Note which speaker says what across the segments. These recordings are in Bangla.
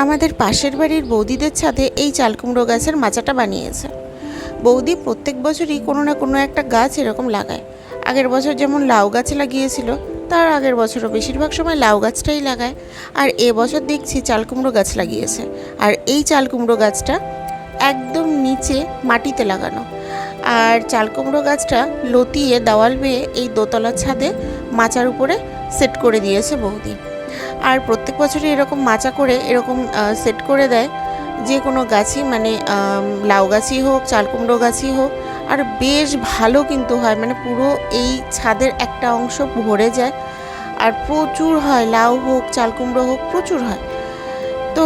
Speaker 1: আমাদের পাশের বাড়ির বৌদিদের ছাদে এই চালকুমড়ো গাছের মাচাটা বানিয়েছে। বৌদি প্রত্যেক বছরই কোনো না কোনো একটা গাছ এরকম লাগায়। আগের বছর যেমন লাউ গাছ লাগিয়েছিল, তার আগের বছরও বেশিরভাগ সময় লাউ গাছটাই লাগায়। আর এবছর দেখছি চালকুমড়ো গাছ লাগিয়েছে। আর এই চালকুমড়ো গাছটা একদম নিচে মাটিতে লাগানো। আর চালকুমড়ো গাছটা লতিয়ে দেওয়াল বেয়ে এই দোতলার ছাদে মাচার উপরে সেট করে দিয়েছে বৌদি। আর প্রত্যেক বছরই এরকম মাচা করে এরকম সেট করে দেয় যে কোনো গাছই, মানে লাউ গাছই হোক, চালকুমড়ো গাছই হোক। আর বেশ ভালো কিন্তু হয়, মানে পুরো এই ছাদের একটা অংশ ভরে যায়। আর প্রচুর হয়, লাউ হোক চালকুমড়ো হোক প্রচুর হয়। তো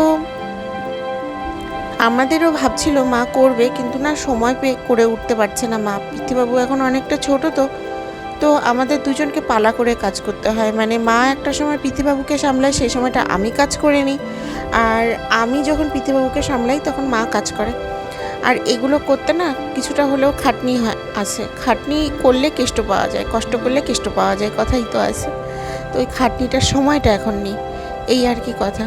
Speaker 1: আমাদেরও ভাবছিল মা করবে, কিন্তু না সময় পেয়ে করে উঠতে পারছে না মা। পৃথ্বীবাবু এখন অনেকটা ছোট, তো আমাদের দুজনকে পালা করে কাজ করতে হয়। মানে মা একটা সময় পৃথ্বীবাবুকে সামলায়, সেই সময়টা আমি কাজ করে নিই। আর আমি যখন পৃথ্বীবাবুকে সামলাই তখন মা কাজ করে। আর এগুলো করতে না কিছুটা হলেও খাটনি আছে। খাটনি করলে কেষ্ট পাওয়া যায়, কষ্ট করলে কেষ্ট পাওয়া যায়, কথাই তো আছে। তো ওই খাটনিটার সময়টা এখন নেই, এই আর কি কথা।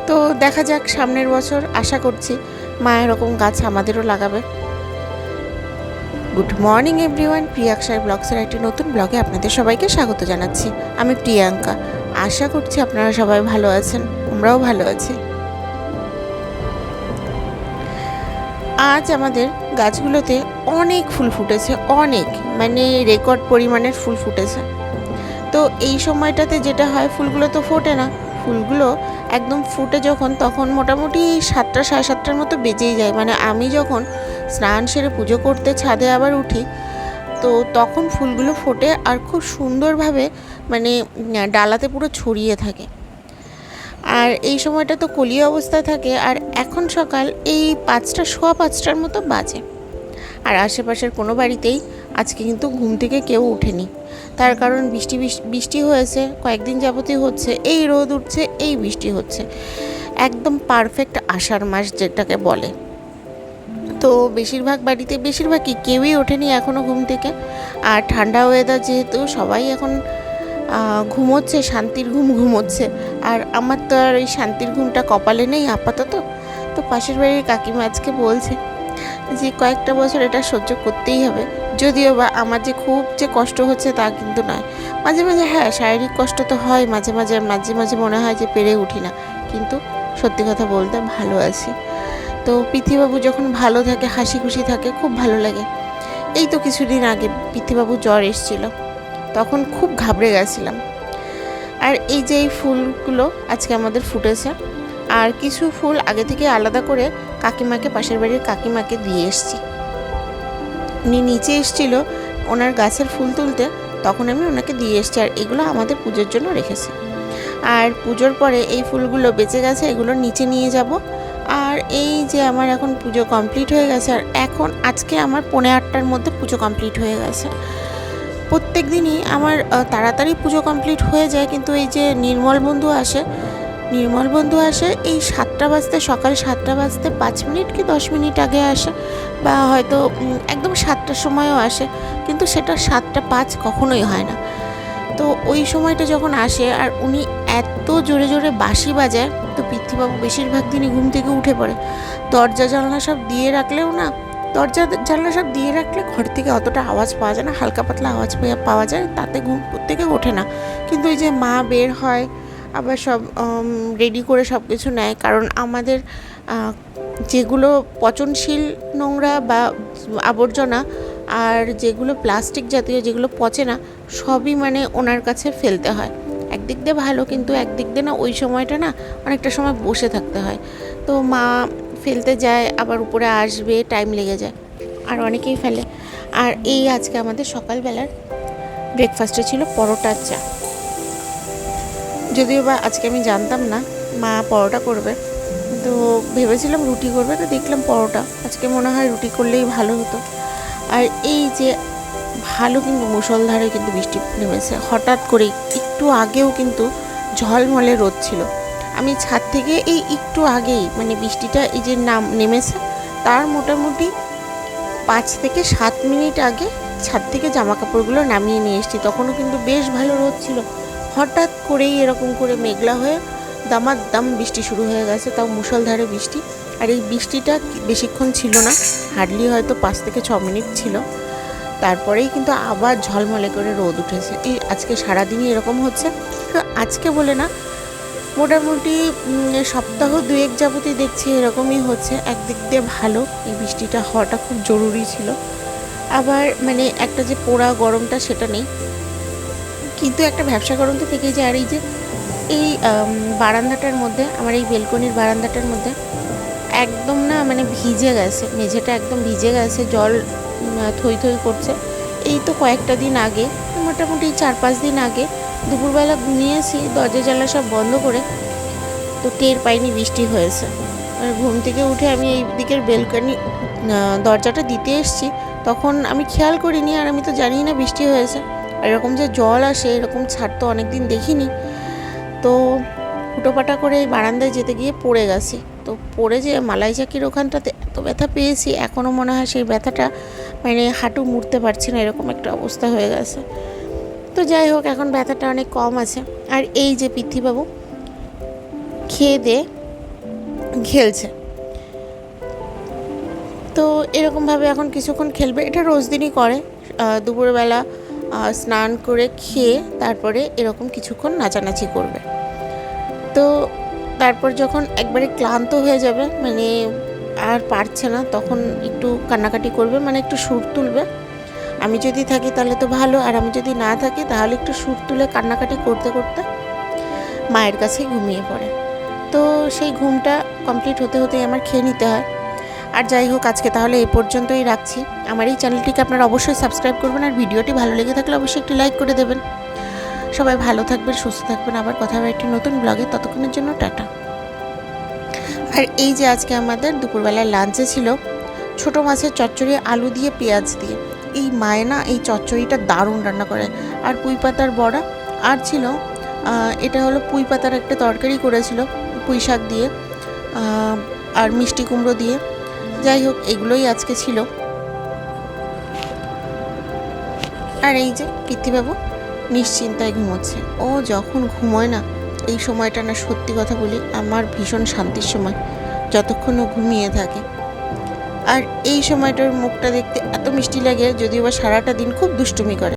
Speaker 1: তো দেখা যাক, সামনের বছর আশা করছি মা এরকম গাছ আমাদেরও লাগাবে। গুড মর্নিং এভরিওয়ান, প্রিয়াঙ্কার ব্লগসের একটি নতুন ব্লগে আপনাদের সবাইকে স্বাগত জানাচ্ছি। আমি প্রিয়াঙ্কা। আশা করছি আপনারা সবাই ভালো আছেন, আমরাও ভালো আছি। আজ আমাদের গাছগুলোতে অনেক ফুল ফুটেছে, অনেক, মানে রেকর্ড পরিমাণের ফুল ফুটেছে। তো এই সময়টাতে যেটা হয়, ফুলগুলো তো ফোটে না। ফুলগুলো একদম ফুটে যখন, তখন মোটামুটি 7টা সাড়ে 7টার মতো বেজেই যায়। মানে আমি যখন স্নান সেরে পুজো করতে ছাদে আবার উঠি, তো তখন ফুলগুলো ফোটে আর খুব সুন্দরভাবে মানে ডালাতে পুরো ছড়িয়ে থাকে। আর এই সময়টা তো কলিয়া অবস্থায় থাকে। আর এখন সকাল এই 5টা সোয়া 5টার মতো বাজে। আর আশেপাশের কোনো বাড়িতেই আজকে কিন্তু ঘুম থেকে কেউ ওঠেনি। তার কারণ বৃষ্টি হয়েছে, কয়েকদিন যাবতই হচ্ছে। এই রোদ উঠছে, এই বৃষ্টি হচ্ছে, একদম পারফেক্ট আষাঢ় মাস যেটাকে বলে। তো বেশিরভাগ বাড়িতে, বেশিরভাগই কেউই ওঠেনি এখনও ঘুম থেকে। আর ঠান্ডা ওয়েদার যেহেতু, সবাই এখন ঘুমোচ্ছে, শান্তির ঘুম ঘুমোচ্ছে। আর আমার তো আর ওই শান্তির ঘুমটা কপালে নেই আপাতত। তো পাশের বাড়ির কাকিমা আজকে বলছে যে কয়েকটা বছর এটা সহ্য করতেই হবে। যদিও বা আমার যে খুব যে কষ্ট হচ্ছে তা কিন্তু নয়। মাঝে মাঝে হ্যাঁ, শারীরিক কষ্ট তো হয় মাঝে মাঝে, মাঝে মাঝে মনে হয় যে পেরে উঠি না, কিন্তু সত্যি কথা বলতে ভালো আছি। তো পৃথ্বীবাবু যখন ভালো থাকে, হাসি খুশি থাকে, খুব ভালো লাগে। এই তো কিছুদিন আগে পৃথ্বীবাবু জ্বর এসেছিল, তখন খুব ঘাবড়ে গেছিলাম। আর এই যে এই ফুলগুলো আজকে আমাদের ফুটেছে। আর কিছু ফুল আগে থেকে আলাদা করে কাকিমাকে, পাশের বাড়ির কাকিমাকে দিয়ে এসেছি। উনি নিচে এসেছিল ওনার গাছের ফুল তুলতে, তখন আমি ওনাকে দিয়ে এসেছি। আর এগুলো আমাদের পুজোর জন্য রেখেছি। আর পুজোর পরে এই ফুলগুলো বেঁচে গেছে, এগুলো নিচে নিয়ে যাব। আর এই যে আমার এখন পুজো কমপ্লিট হয়ে গেছে। আর এখন আজকে আমার 8:45টার মধ্যে পুজো কমপ্লিট হয়ে গেছে। প্রত্যেক দিনই আমার তাড়াতাড়ি পুজো কমপ্লিট হয়ে যায়, কিন্তু এই যে নির্মল বন্ধু আসে এই 7টা বাজতে, সকাল 7টা বাজতে 5 মিনিট কি 10 মিনিট আগে আসে, বা হয়তো একদম 7টার সময়ও আসে, কিন্তু সেটা 7টা 5 কখনোই হয় না। তো ওই সময়টা যখন আসে আর উনি এত জোরে জোরে বাঁশি বাজায়, তো পৃথ্বীবাবু বেশিরভাগ দিনই ঘুম থেকে উঠে পড়ে। দরজা জানলা সব দিয়ে রাখলেও না, দরজা জানলা সব দিয়ে রাখলে ঘর থেকে অতটা আওয়াজ পাওয়া যায় না, হালকা পাতলা আওয়াজ পাওয়া যায়, তাতে ঘুম থেকে ওঠে না। কিন্তু ওই যে মা বের হয়, আবার সব রেডি করে সব কিছু নেয়। কারণ আমাদের যেগুলো পচনশীল নোংরা বা আবর্জনা, আর যেগুলো প্লাস্টিক জাতীয়, যেগুলো পচে না, সবই মানে ওনার কাছে ফেলতে হয়। একদিক দিয়ে ভালো, কিন্তু একদিক দিয়ে না ওই সময়টা না অনেকটা সময় বসে থাকতে হয়। তো মা ফেলতে যায়, আবার উপরে আসবে, টাইম লেগে যায়। আর অনেকেই ফেলে। আর এই আজকে আমাদের সকালবেলার ব্রেকফাস্টে ছিল পরোটার চা। যদিও বা আজকে আমি জানতাম না মা পরোটা করবে, তো ভেবেছিলাম রুটি করবে, তো দেখলাম পরোটা। আজকে মনে হয় রুটি করলেই ভালো হতো। আর এই যে ভালো কিন্তু মুষলধারে কিন্তু বৃষ্টি নেমেছে হঠাৎ করেই। একটু আগেও কিন্তু ঝলমলে রোদ ছিল। আমি ছাদ থেকে এই একটু আগেই, মানে বৃষ্টিটা এই যে নেমেছে তার মোটামুটি 5 থেকে 7 মিনিট আগে ছাদ থেকে জামা কাপড়গুলো নামিয়ে নিয়ে এসেছি। তখনও কিন্তু বেশ ভালো রোদ ছিল। হঠাৎ করেই এরকম করে মেঘলা হয়ে দামাদাম বৃষ্টি শুরু হয়ে গেছে, তাও মুষলধারে বৃষ্টি। আর এই বৃষ্টিটা বেশিক্ষণ ছিল না, হার্ডলি হয়তো 5 থেকে 6 মিনিট ছিল। তারপরেই কিন্তু আবার ঝলমলে করে রোদ উঠেছে। এই আজকে সারাদিনই এরকম হচ্ছে। তো আজকে বলে না, মোটামুটি সপ্তাহ 2-1 যাবতই দেখছি এরকমই হচ্ছে। একদিক দিয়ে ভালো, এই বৃষ্টিটা হওয়াটা খুব জরুরি ছিল। আবার মানে একটা যে পোড়া গরমটা সেটা নেই, কিন্তু একটা ভ্যাপসা গরম তো থেকেই যায়। আর এই যে এই বারান্দাটার মধ্যে, আমার এই বেলকনির বারান্দাটার মধ্যে একদম না মানে ভিজে গেছে, মেঝেটা একদম ভিজে গেছে, জল থই থই করছে। এই তো কয়েকটা দিন আগে, মোটামুটি 4-5 দিন আগে দুপুরবেলা ঘুমিয়েছি দরজা জানলা সব বন্ধ করে, তো টের পাইনি বৃষ্টি হয়েছে। আর ঘুম থেকে উঠে আমি এই দিকের বেলকনি দরজাটা দিতে এসেছি, তখন আমি খেয়াল করিনি, আর আমি তো জানি না বৃষ্টি হয়েছে। আর এরকম যে জল আসে এরকম ছাড় তো অনেক দিন দেখিনি। তো হুটোপাটা করে এই বারান্দায় যেতে গিয়ে পড়ে গেছি। তো পড়ে যে মালাই চাকির ওখানটাতে এত ব্যথা পেয়েছি, এখনও মনে হয় সেই ব্যথাটা মানে হাঁটু মুড়তে পারছি না, এরকম একটা অবস্থা হয়ে গেছে। তো যাই হোক, এখন ব্যথাটা অনেক কম আছে। আর এই যে পৃথ্বীবাবু খেয়ে দিয়ে খেলছে, তো এরকমভাবে এখন কিছুক্ষণ খেলবে। এটা রোজ দিনই করে, দুপুরবেলা স্নান করে খেয়ে তারপরে এরকম কিছুক্ষণ নাচানাচি করবে। তো তারপর যখন একবারে ক্লান্ত হয়ে যাবে, মানে আর পারছে না, তখন একটু কান্নাকাটি করবে, মানে একটু সুর তুলবে। আমি যদি থাকি তাহলে তো ভালো, আর আমি যদি না থাকি তাহলে একটু সুর তুলে কান্নাকাটি করতে করতে মায়ের কাছেই ঘুমিয়ে পড়ে। তো সেই ঘুমটা কমপ্লিট হতে হতেই আমার খেয়ে নিতে হয়। আর যাই হোক, আজকে তাহলে এই পর্যন্তই রাখছি। আমার এই চ্যানেলটিকে আপনারা অবশ্যই সাবস্ক্রাইব করবেন, আর ভিডিওটি ভালো লেগে থাকলে অবশ্যই একটি লাইক করে দেবেন। সবাই ভালো থাকবেন, সুস্থ থাকবেন। আবার কথা হবে একটি নতুন ব্লগে, ততক্ষণের জন্য টাটা। আর এই যে আজকে আমাদের দুপুরবেলার লাঞ্চে ছিল ছোটো মাছের চচ্চড়ি, আলু দিয়ে পেঁয়াজ দিয়ে। এই মায়ে না এই চচ্চড়িটা দারুণ রান্না করে। আর পুঁই পাতার বড়া, আর ছিল এটা হলো পুঁই পাতার একটা তরকারি করেছিল পুঁই শাক দিয়ে, আর মিষ্টি কুমড়ো দিয়ে। যাই হোক, এগুলোই আজকে ছিল। আর এই যে পৃথ্বীবাবু নিশ্চিন্তায় ঘুমোচ্ছে। ও যখন ঘুমোয় না, এই সময়টা না সত্যি কথা বলি আমার ভীষণ শান্তির সময়, যতক্ষণ ও ঘুমিয়ে থাকে। আর এই সময়টার মুখটা দেখতে এত মিষ্টি লাগে, যদিও বা সারাটা দিন খুব দুষ্টুমি করে।